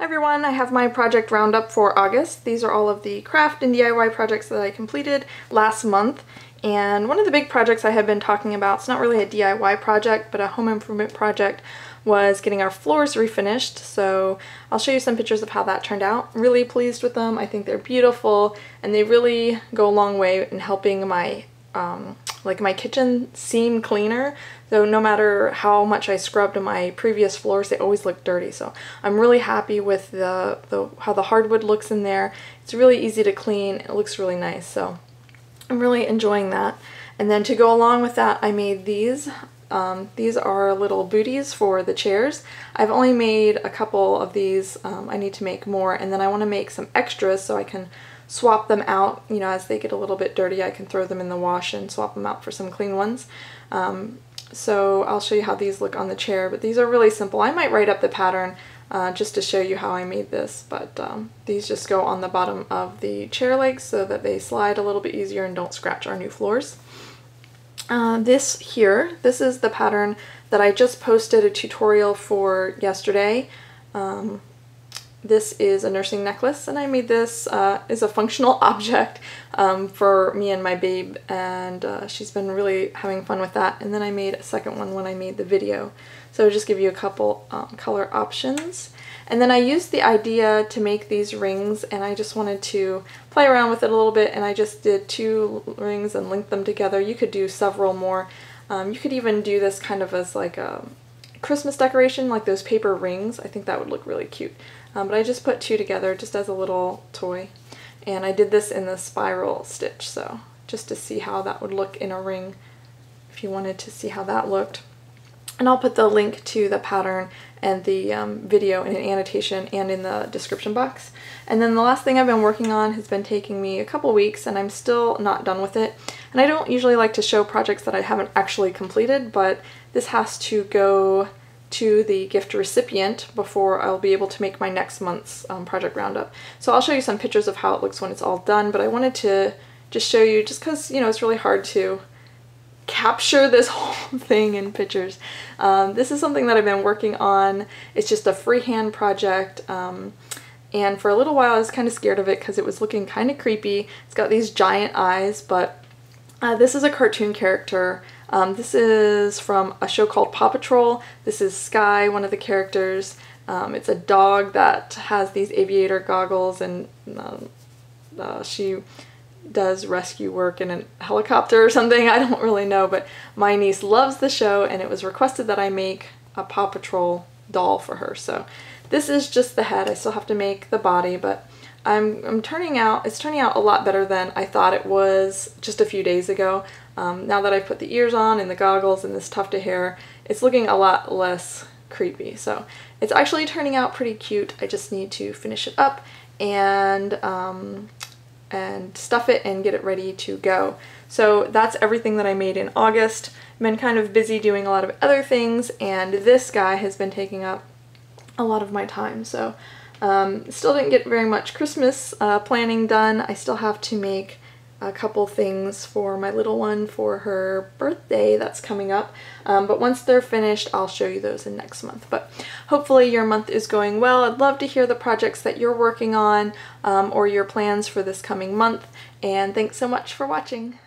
Hi everyone, I have my project roundup for August. These are all of the craft and DIY projects that I completed last month. And one of the big projects I had been talking about, it's not really a DIY project, but a home improvement project, was getting our floors refinished. So I'll show you some pictures of how that turned out. Really pleased with them. I think they're beautiful and they really go a long way in helping my my kitchen seem cleaner. So no matter how much I scrubbed my previous floors, they always look dirty. So I'm really happy with how the hardwood looks in there. It's really easy to clean. It looks really nice. So I'm really enjoying that. And then to go along with that, I made these. These are little booties for the chairs. I've only made a couple of these. I need to make more, and then I want to make some extras so I can swap them out. You know, as they get a little bit dirty, I can throw them in the wash and swap them out for some clean ones. So I'll show you how these look on the chair, but these are really simple. I might write up the pattern just to show you how I made this, but these just go on the bottom of the chair legs so that they slide a little bit easier and don't scratch our new floors. This is the pattern that I just posted a tutorial for yesterday. This is a nursing necklace, and I made this as a functional object for me and my babe, and she's been really having fun with that. And then I made a second one when I made the video. So I'll just give you a couple color options. And then I used the idea to make these rings, and I just wanted to play around with it a little bit, and I just did 2 rings and linked them together. You could do several more. You could even do this kind of as like a Christmas decoration, like those paper rings. I think that would look really cute. But I just put 2 together just as a little toy. And I did this in the spiral stitch, so just to see how that would look in a ring if you wanted to see how that looked. And I'll put the link to the pattern and the video in an annotation and in the description box. And then the last thing I've been working on has been taking me a couple weeks, and I'm still not done with it. And I don't usually like to show projects that I haven't actually completed, but this has to go to the gift recipient before I'll be able to make my next month's project roundup. So I'll show you some pictures of how it looks when it's all done, but I wanted to just show you, just because, you know, it's really hard to capture this whole thing in pictures. This is something that I've been working on. It's just a freehand project, and for a little while I was kind of scared of it because it was looking kind of creepy. It's got these giant eyes, but this is a cartoon character. This is from a show called Paw Patrol. This is Skye, one of the characters. It's a dog that has these aviator goggles, and she does rescue work in a helicopter or something. I don't really know, but my niece loves the show, and it was requested that I make a Paw Patrol doll for her. So this is just the head. I still have to make the body, but it's turning out a lot better than I thought it was just a few days ago. Now that I've put the ears on and the goggles and this tuft of hair, it's looking a lot less creepy. So it's actually turning out pretty cute. I just need to finish it up and stuff it and get it ready to go. So that's everything that I made in August. I've been kind of busy doing a lot of other things, and this guy has been taking up a lot of my time. So still didn't get very much Christmas planning done. I still have to make a couple things for my little one for her birthday that's coming up, but once they're finished I'll show you those in next month. But hopefully your month is going well. I'd love to hear the projects that you're working on or your plans for this coming month, and thanks so much for watching.